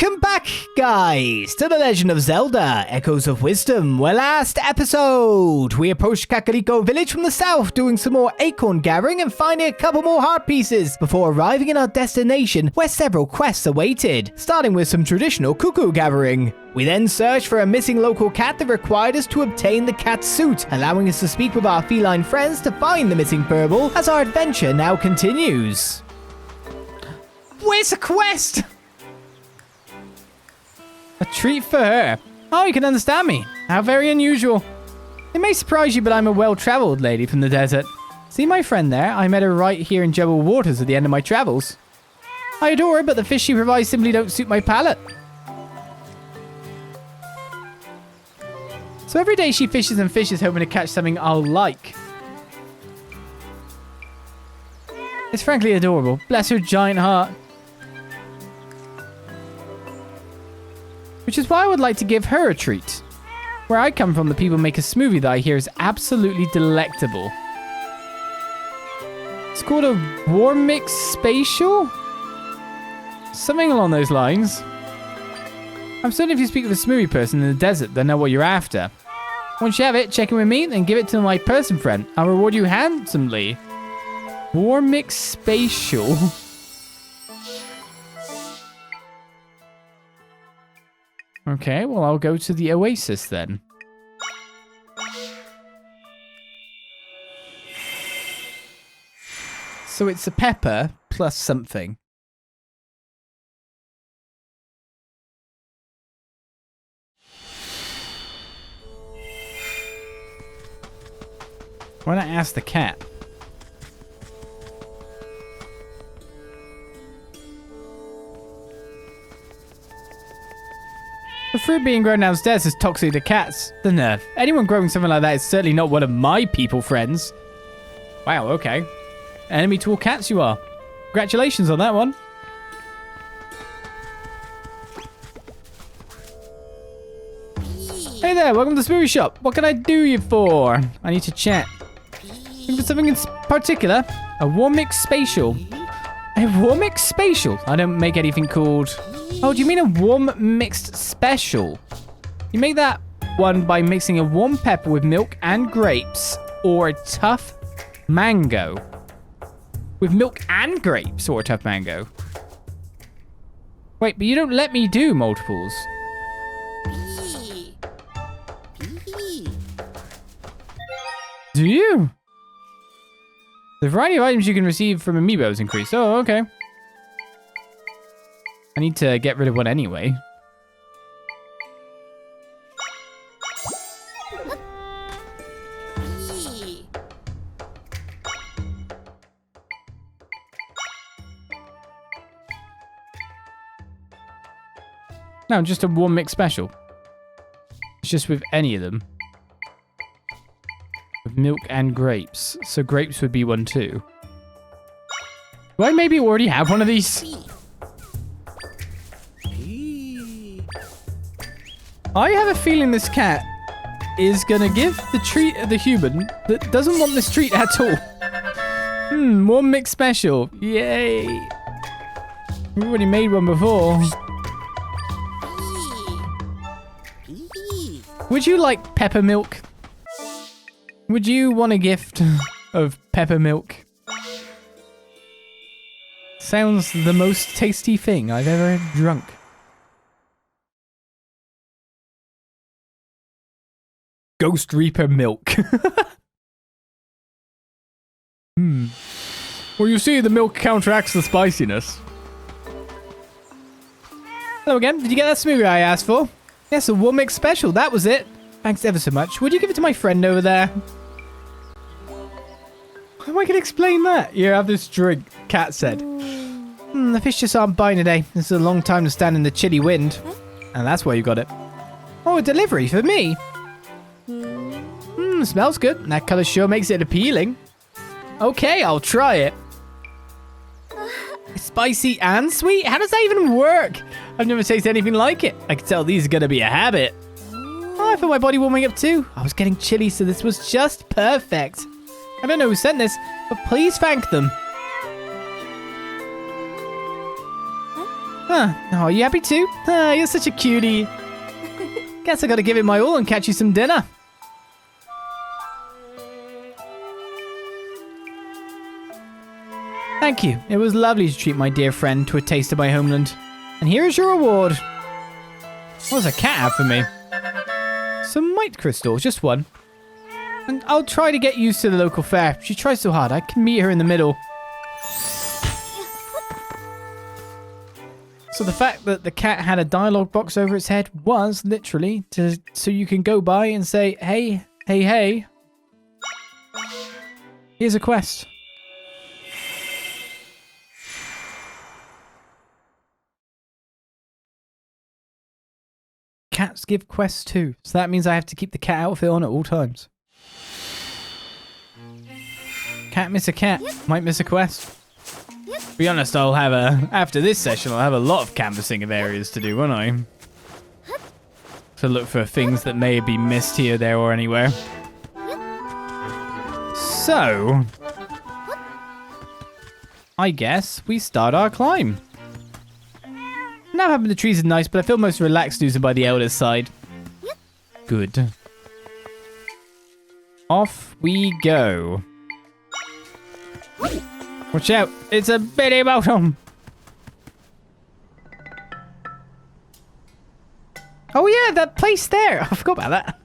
Welcome back, guys, to the Legend of Zelda, Echoes of Wisdom, where last episode, we approached Kakariko village from the south, doing some more acorn gathering and finding a couple more heart pieces, before arriving in our destination, where several quests awaited, starting with some traditional cuckoo gathering. We then searched for a missing local cat that required us to obtain the cat suit, allowing us to speak with our feline friends to find the missing purple, as our adventure now continues. Where's the quest? A treat for her. Oh, you can understand me. How very unusual. It may surprise you, but I'm a well-traveled lady from the desert. See my friend there? I met her right here in Jebel Waters at the end of my travels. I adore her, but the fish she provides simply don't suit my palate. So every day she fishes and fishes, hoping to catch something I'll like. It's frankly adorable. Bless her giant heart. Which is why I would like to give her a treat. Where I come from, the people make a smoothie that I hear is absolutely delectable. It's called a warm mix spatial? Something along those lines. I'm certain if you speak with a smoothie person in the desert, they'll know what you're after. Once you have it, check in with me, then give it to my person friend. I'll reward you handsomely. Warm mix spatial. Okay, well, I'll go to the oasis then. So it's a pepper plus something. Why not ask the cat? The fruit being grown downstairs is toxic to cats. The nerve. Anyone growing something like that is certainly not one of my people friends. Wow, okay. Enemy to all cats you are. Congratulations on that one. Hey there, welcome to the smoothie shop. What can I do you for? I need to chat. Looking for something in particular? A warm mix spatial. A warm mix spatial? I don't make anything called... Oh, do you mean a warm mixed special? You make that one by mixing a warm pepper with milk and grapes, or a tough mango. With milk and grapes, or a tough mango. Wait, but you don't let me do multiples. Do you? The variety of items you can receive from amiibos increased. Oh, okay. I need to get rid of one anyway. No, just a warm mix special. It's just with any of them. With milk and grapes. So grapes would be one too. Do I maybe already have one of these? I have a feeling this cat is gonna give the treat to the human that doesn't want this treat at all. Warm mix special. Yay. We already made one before. Would you like pepper milk? Would you want a gift of pepper milk? Sounds the most tasty thing I've ever drunk. Ghost Reaper milk. Well, you see, the milk counteracts the spiciness. Hello again. Did you get that smoothie I asked for? Yes, a warm mix special. That was it. Thanks ever so much. Would you give it to my friend over there? How am I going to explain that? Here, have this drink, Cat said. The fish just aren't buying today. This is a long time to stand in the chilly wind. And that's why you got it. Oh, a delivery for me. Smells good. That color sure makes it appealing. Okay, I'll try it. Spicy and sweet? How does that even work? I've never tasted anything like it. I can tell these are going to be a habit. Oh, I feel my body warming up too. I was getting chilly, so this was just perfect. I don't know who sent this, but please thank them. Huh. Oh, you happy too? You're such a cutie. Guess I gotta give it my all and catch you some dinner. Thank you. It was lovely to treat my dear friend to a taste of my homeland. And here is your reward. What does a cat have for me? Some might crystals, just one. And I'll try to get used to the local fare. She tries so hard, I can meet her in the middle. So the fact that the cat had a dialogue box over its head was literally so you can go by and say, hey, hey, hey. Here's a quest. Cats give quests too, so that means I have to keep the cat outfit on at all times. Can't miss a cat, might miss a quest. To be honest, after this session, I'll have a lot of canvassing of areas to do, won't I? To look for things that may be missed here, there, or anywhere. So, I guess we start our climb. Now having the trees is nice, but I feel most relaxed using by the elder's side. Good. Off we go. Watch out, it's a bitty bottom. Oh yeah, that place there. I forgot about that.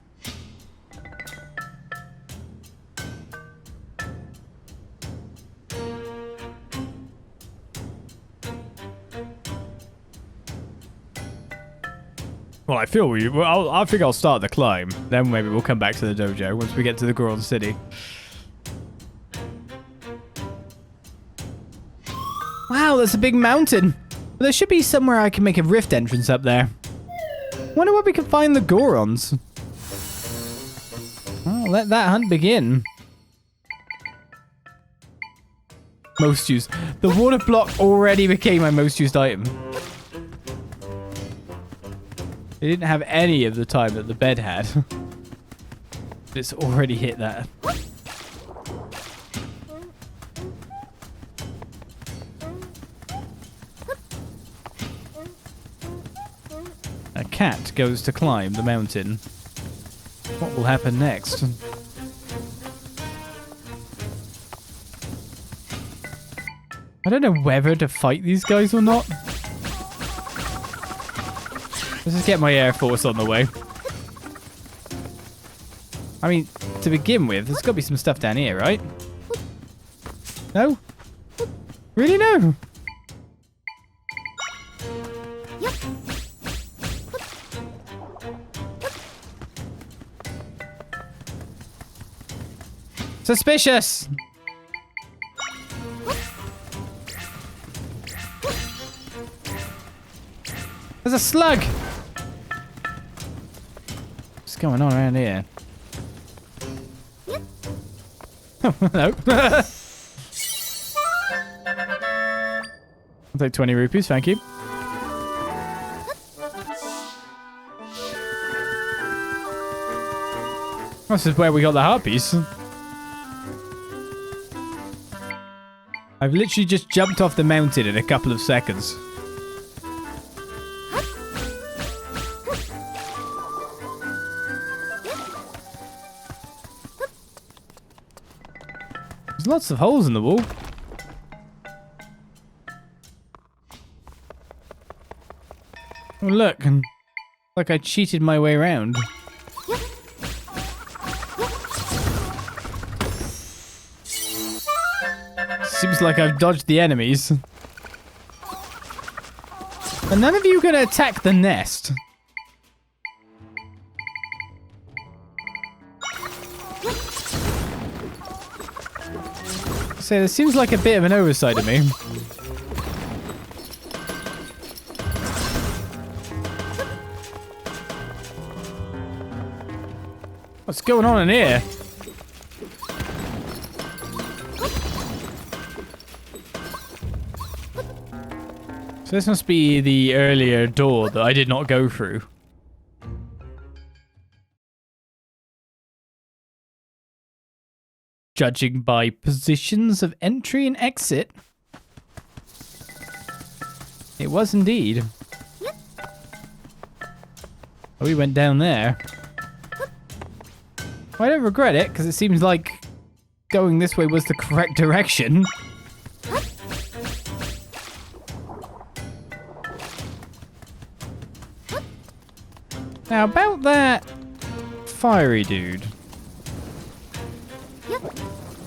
Well, I think I'll start the climb. Then maybe we'll come back to the dojo once we get to the Goron City. Wow, that's a big mountain. There should be somewhere I can make a rift entrance up there. Wonder where we can find the Gorons. Well, let that hunt begin. Most used. The water block already became my most used item. It didn't have any of the time that the bed had. It's already hit that. A cat goes to climb the mountain. What will happen next? I don't know whether to fight these guys or not. Let's just get my Air Force on the way. I mean, to begin with, there's got to be some stuff down here, right? No? Really, no? Suspicious! There's a slug! What's going on around here? Oh, hello. I'll take 20 rupees, thank you. This is where we got the harpies. I've literally just jumped off the mountain in a couple of seconds. There's lots of holes in the wall. Oh, look. Like I cheated my way around. Seems like I've dodged the enemies. And none of you are going to attack the nest. So there seems like a bit of an oversight of me. What's going on in here? So this must be the earlier door that I did not go through. Judging by positions of entry and exit. It was indeed. Oh, we went down there. Well, I don't regret it, because it seems like going this way was the correct direction. Now, about that fiery dude.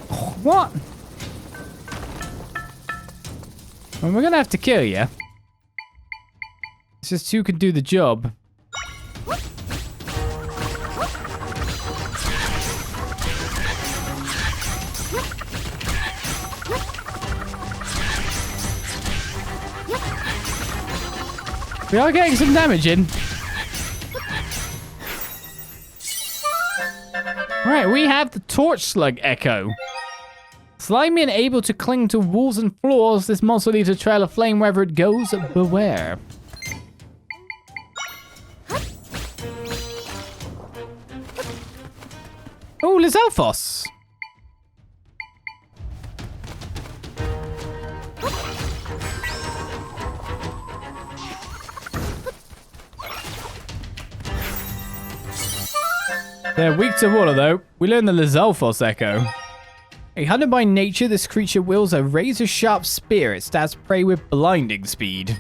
Oh, what? Well, we're gonna have to kill you. It's just who can do the job. We are getting some damage in. Right, we have the Torch Slug Echo. Slimy and able to cling to walls and floors, this monster leaves a trail of flame wherever it goes. Beware. Oh, Lizalfos. They're weak to water, though. We learned the Lizalfos Echo. A hunter by nature, this creature wields a razor-sharp spear. It stabs prey with blinding speed.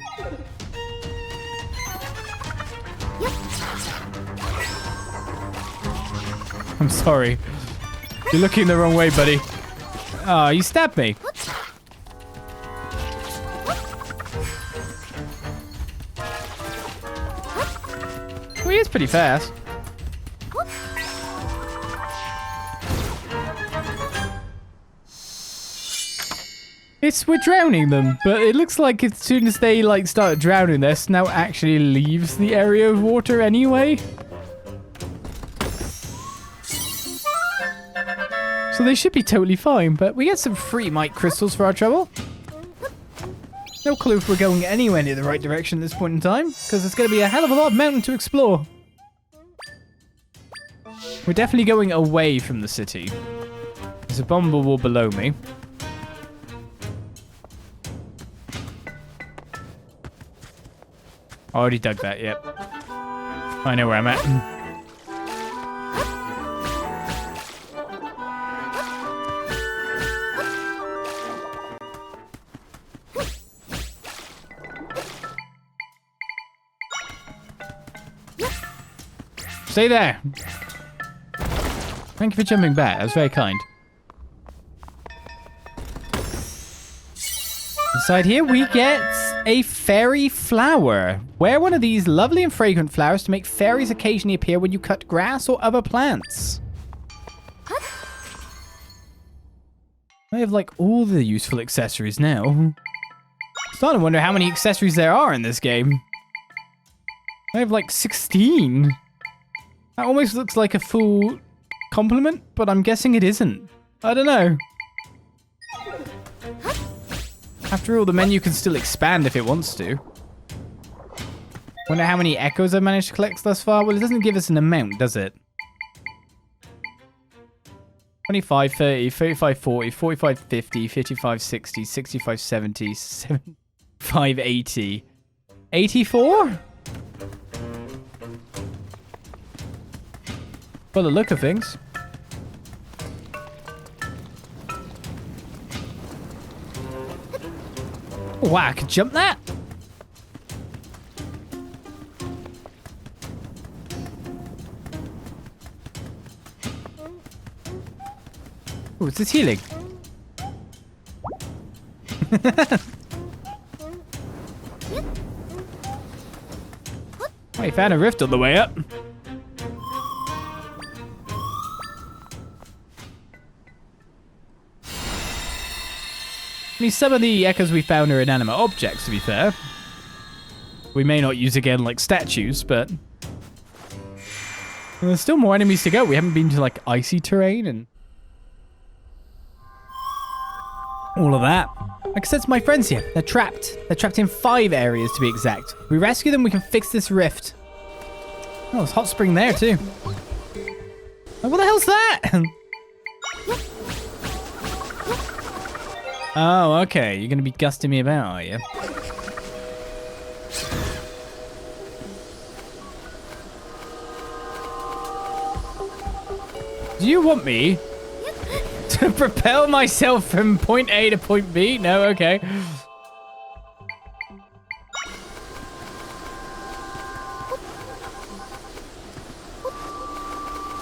I'm sorry. You're looking the wrong way, buddy. Oh, you stabbed me. Well, he is pretty fast. We're drowning them, but it looks like as soon as they start drowning, their snout actually leaves the area of water anyway. So they should be totally fine, but we get some free might crystals for our trouble. No clue if we're going anywhere near the right direction at this point in time, because there's going to be a hell of a lot of mountain to explore. We're definitely going away from the city. There's a bomber wall below me. I already dug that, yep. I know where I'm at. Stay there. Thank you for jumping back. That was very kind. Inside here, we get a fairy flower. Wear one of these lovely and fragrant flowers to make fairies occasionally appear when you cut grass or other plants. I have all the useful accessories now. Starting to wonder how many accessories there are in this game. I have 16. That almost looks like a full complement, but I'm guessing it isn't. I don't know. After all, the menu can still expand if it wants to. Wonder how many echoes I've managed to collect thus far? Well, it doesn't give us an amount, does it? 25, 30, 35, 40, 45, 50, 55, 60, 65, 70, 75, 80. 84? By the look of things. Oh, wow, I could jump that? Oh, is this healing? Oh, you found a rift on the way up. I mean, some of the echoes we found are inanimate objects, to be fair. We may not use again like statues, but... there's still more enemies to go. We haven't been to icy terrain and... all of that. Like I said to my friends here, they're trapped. They're trapped in 5 areas to be exact. We rescue them, we can fix this rift. Oh, there's hot spring there too. Oh, what the hell's that? Oh, okay. You're going to be gusting me about, are you? Do you want me to propel myself from point A to point B? No, okay.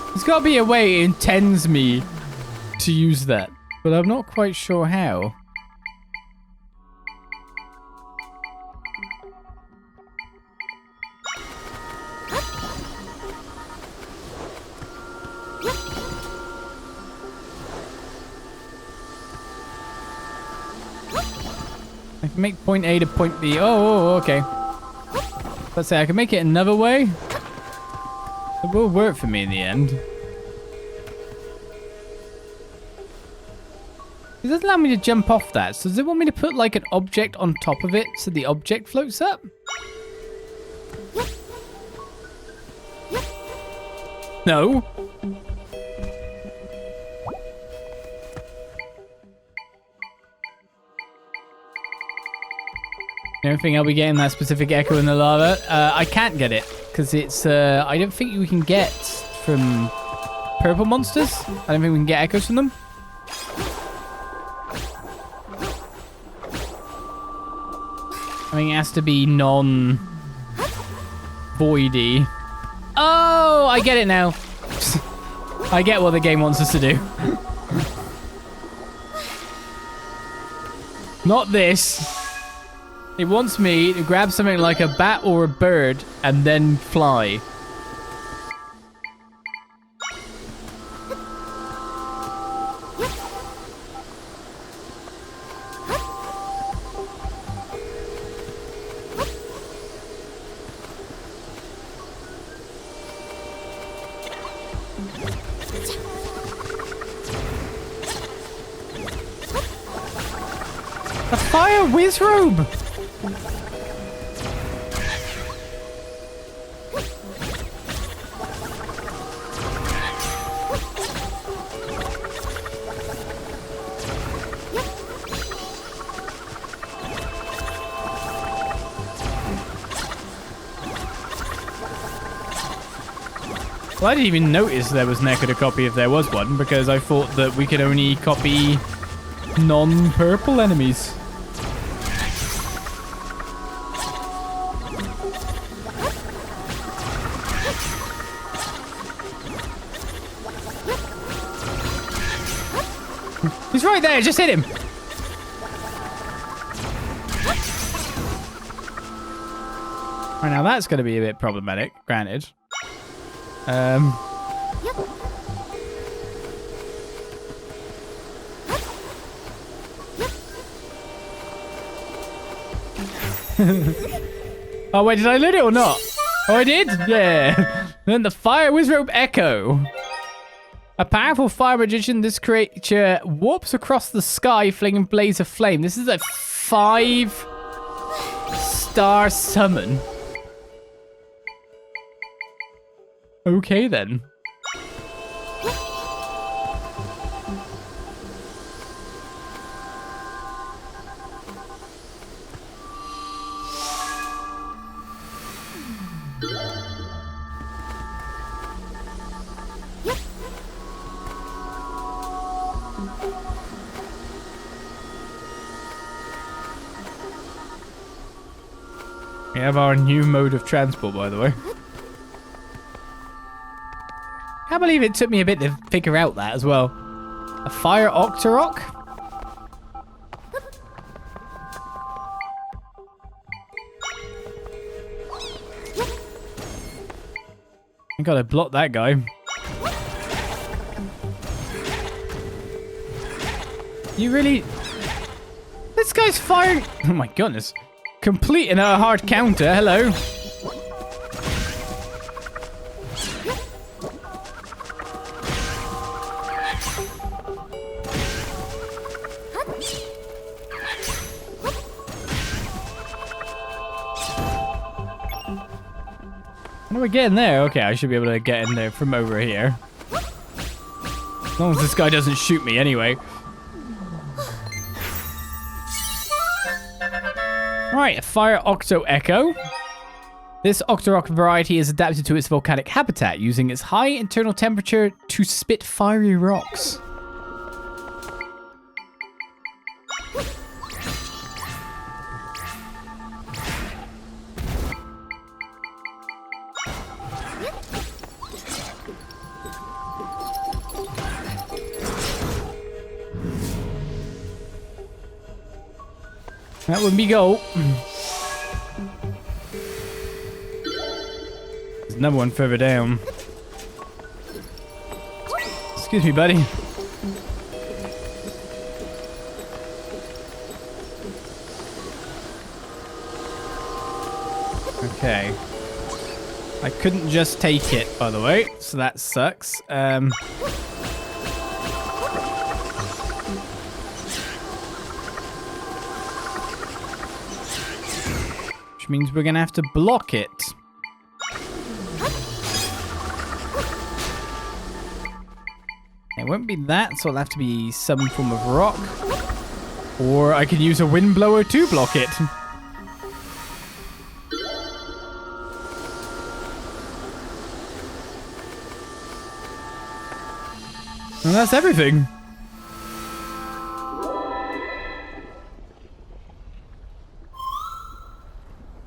There's got to be a way it intends me to use that, but I'm not quite sure how. I can make point A to point B. Oh, okay. Let's say I can make it another way. It will work for me in the end. It doesn't allow me to jump off that. So does it want me to put like an object on top of it so the object floats up? No. I don't think I'll be getting that specific echo in the lava. I can't get it because it's, I don't think we can get from purple monsters. I don't think we can get echoes from them. I think it has to be non-voidy. Oh, I get it now. I get what the game wants us to do. Not this. It wants me to grab something like a bat or a bird and then fly. A fire whiz robe! Well, I didn't even notice there was an echo to copy if there was one, because I thought that we could only copy non-purple enemies. He's right there, just hit him. Right, now that's going to be a bit problematic, granted. Oh wait, did I loot it or not? Oh, I did? Yeah. Then the fire wizrobe echo. A powerful fire magician, this creature warps across the sky, flinging a blaze of flame. This is a 5-star summon. Okay then. We have our new mode of transport, by the way. I can't believe it took me a bit to figure out that as well. A fire octorok? I gotta block that guy. You really... This guy's firing... Oh my goodness. Completing a hard counter. Hello. How do I get in there? Okay, I should be able to get in there from over here. As long as this guy doesn't shoot me anyway. Right, a fire octo echo. This Octorok variety is adapted to its volcanic habitat, using its high internal temperature to spit fiery rocks. That would be go. There's another one further down. Excuse me, buddy. Okay. I couldn't just take it, by the way, so that sucks. Which means we're gonna have to block it. It won't be that, so it'll have to be some form of rock. Or I can use a wind blower to block it. And that's everything.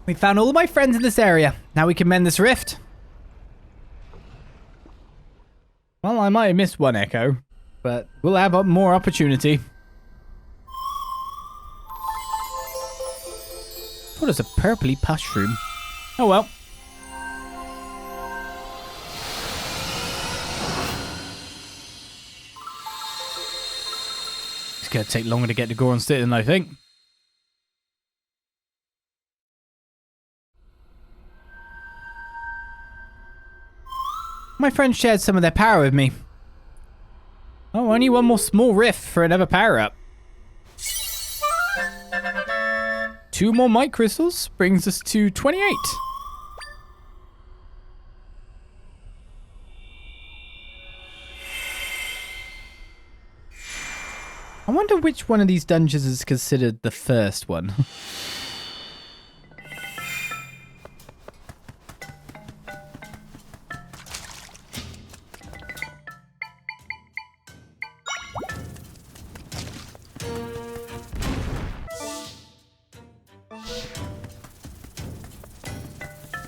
We found all of my friends in this area. Now we can mend this rift. Well, I might have missed one echo, but we'll have more opportunity. What is a purpley mushroom? Oh well. It's gonna take longer to get to Goron City than I think. My friends shared some of their power with me. Oh, only one more small rift for another power-up. 2 more might crystals brings us to 28. I wonder which one of these dungeons is considered the first one.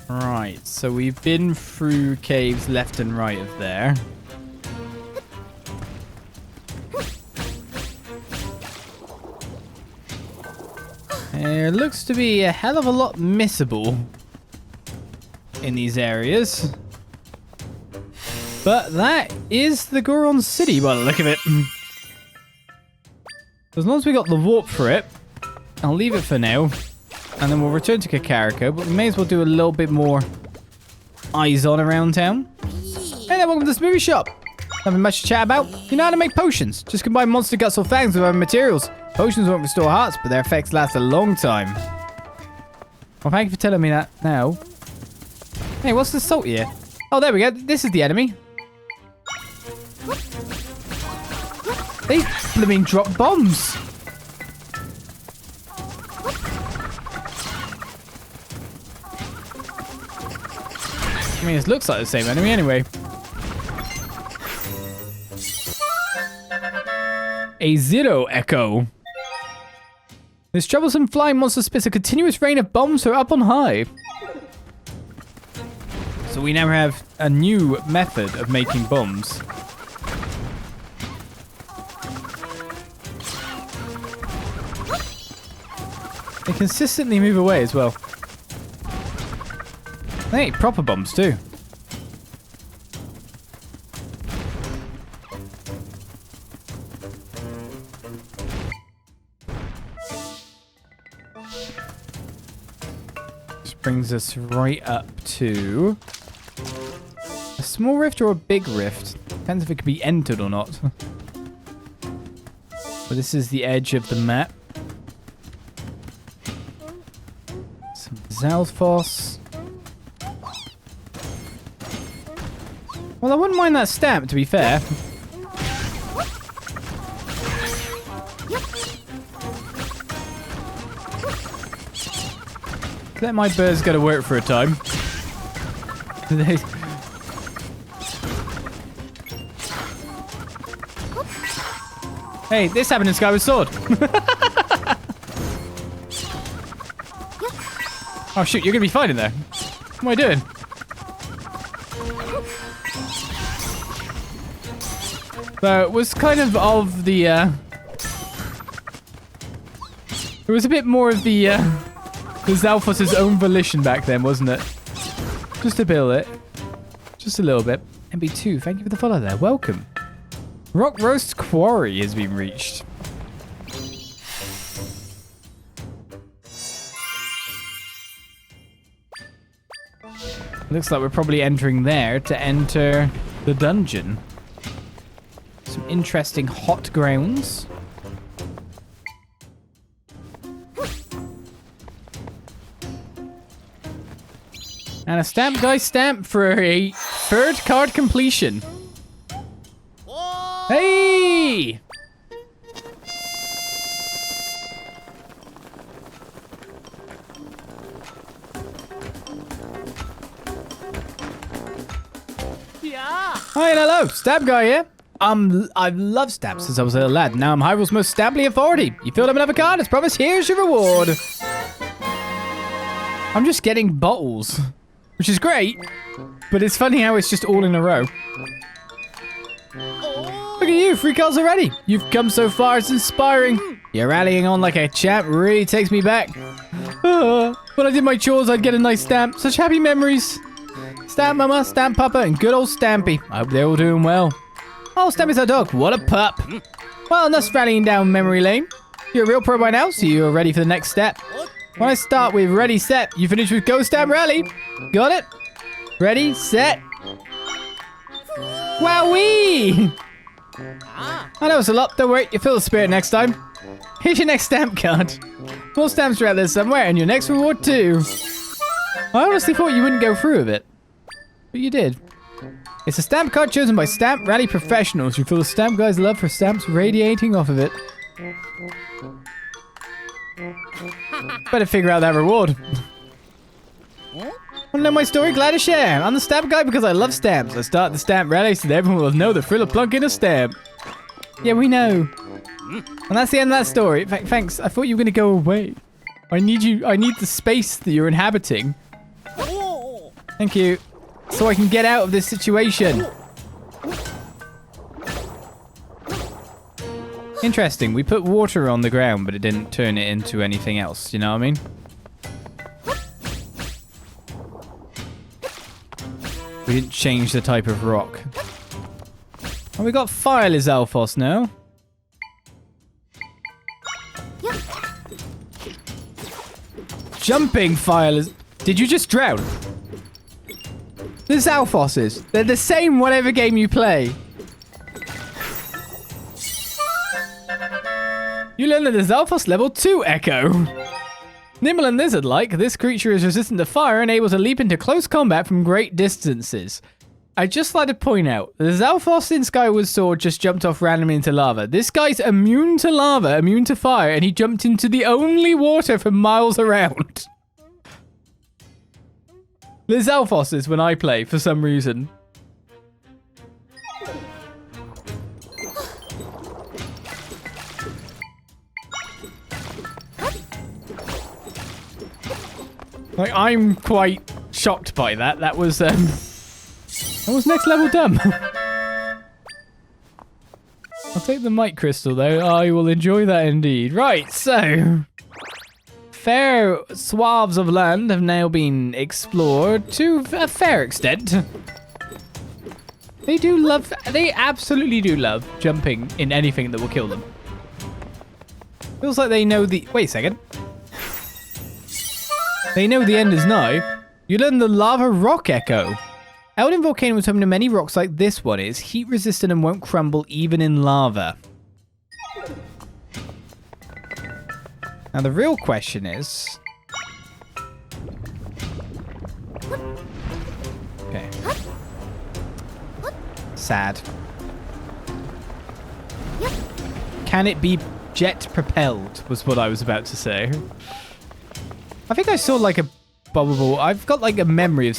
Right, so we've been through caves left and right of there. There looks to be a hell of a lot missable in these areas. But that is the Goron City by the look of it. As long as we got the warp for it, I'll leave it for now. And then we'll return to Kakariko, but we may as well do a little bit more eyes on around town. Hey there, welcome to the smoothie shop. Nothing much to chat about. You know how to make potions. Just combine monster guts or fangs with other materials. Potions won't restore hearts, but their effects last a long time. Well, thank you for telling me that now. Hey, what's the salt here? Oh, there we go. This is the enemy. They blooming drop bombs. I mean, it looks like the same enemy anyway. A Zero Echo. This troublesome flying monster spits a continuous rain of bombs from up on high. So we now have a new method of making bombs. They consistently move away as well. They ain't proper bombs too. This brings us right up to a small rift or a big rift. Depends if it can be entered or not. But this is the edge of the map. Some Zalfos. Well, I wouldn't mind that stamp, to be fair. Let my birds go to work for a time. Hey, this happened in Skyward Sword. Oh shoot, you're gonna be fine in there. What am I doing? So it was kind of the it was a bit more of the Zalphos' own volition back then, wasn't it? Just to build it. Just a little bit. MB2, thank you for the follow there. Welcome. Rock Roast Quarry has been reached. Looks like we're probably entering there to enter the dungeon. Some interesting hot grounds. And a stamp guy stamp for a third card completion. Hey! Hi and hello, Stab Guy here. I've loved stabs since I was a little lad. Now I'm Hyrule's most stably authority. You filled up another card, as promised, here's your reward. I'm just getting bottles, which is great, but it's funny how it's just all in a row. Look at you, 3 cards already. You've come so far, it's inspiring. You're rallying on like a champ really takes me back. When I did my chores, I'd get a nice stamp. Such happy memories. Stamp Mama, Stamp Papa, and good old Stampy. I hope they're all doing well. Oh, Stampy's our dog. What a pup. Well, enough rallying down memory lane. You're a real pro by now, so you're ready for the next step. When I start with ready, set, you finish with go stamp rally. Got it? Ready, set. Wowee! I know it's a lot. Don't worry, you feel the spirit next time. Here's your next stamp card. More stamps are out there somewhere, and your next reward too. I honestly thought you wouldn't go through with it. But you did. It's a stamp card chosen by Stamp Rally professionals who feel the Stamp Guy's love for stamps radiating off of it. Better figure out that reward. Want to know my story? Glad to share. I'm the Stamp Guy because I love stamps. I start the Stamp Rally so that everyone will know the thrill of plunking a stamp. Yeah, we know. And that's the end of that story. Thanks. I thought you were going to go away. I need you. I need the space that you're inhabiting. Thank you. So I can get out of this situation. Interesting. We put water on the ground, but it didn't turn it into anything else. You know what I mean? We didn't change the type of rock. And we got Fire Lizalfos now. Jumping Fire Liz... Did you just drown? The Zalphoses. They're the same whatever game you play. You learn that the Zalphos level 2 Echo. Nimble and lizard-like, this creature is resistant to fire and able to leap into close combat from great distances. I'd just like to point out, the Zalphos in Skyward Sword just jumped off randomly into lava. This guy's immune to lava, immune to fire, and he jumped into the only water for miles around. The Zalphoses when I play, for some reason. Like, I'm quite shocked by that. That was next level dumb. I'll take the mic crystal though. I will enjoy that indeed. Right, so fair swaths of land have now been explored to a fair extent. They absolutely do love jumping in anything that will kill them. Feels like they know the... Wait a second. They know the end is nigh. You learn the Lava Rock Echo. Eldin Volcano is home to many rocks like this one is, heat resistant and won't crumble even in lava. Now the real question is... Okay. Sad. Can it be jet propelled, was what I was about to say. I think I saw like a bubble. I've got like a memory of...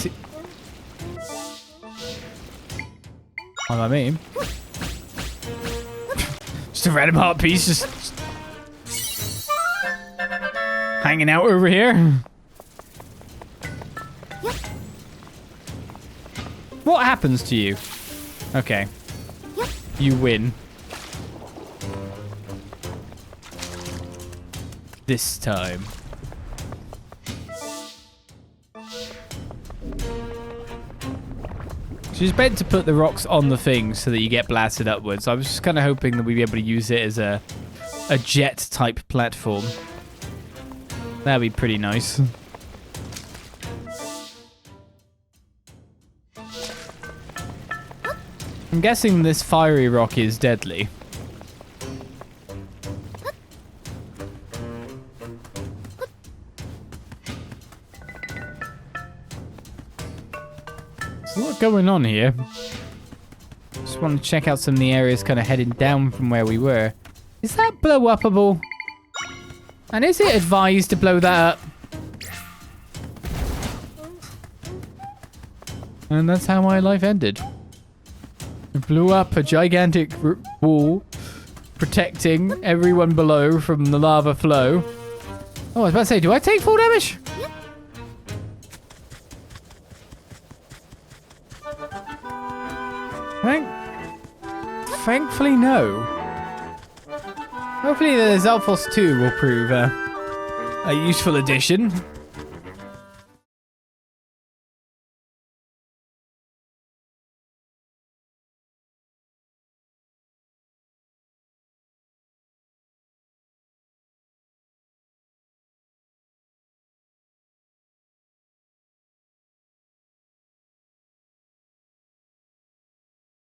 What I mean? Just a random heart piece just hanging out over here. What happens to you? Okay. You win. This time. She's meant to put the rocks on the thing so that you get blasted upwards. I was just kind of hoping that we'd be able to use it as a jet type platform. That'd be pretty nice. I'm guessing this fiery rock is deadly. There's a lot going on here. Just want to check out some of the areas kind of heading down from where we were. Is that blow-upable? And is it advised to blow that up? And that's how my life ended. It blew up a gigantic wall, protecting everyone below from the lava flow. Oh, I was about to say, do I take full damage? Thankfully, no. Hopefully the Zelfos 2 will prove a useful addition.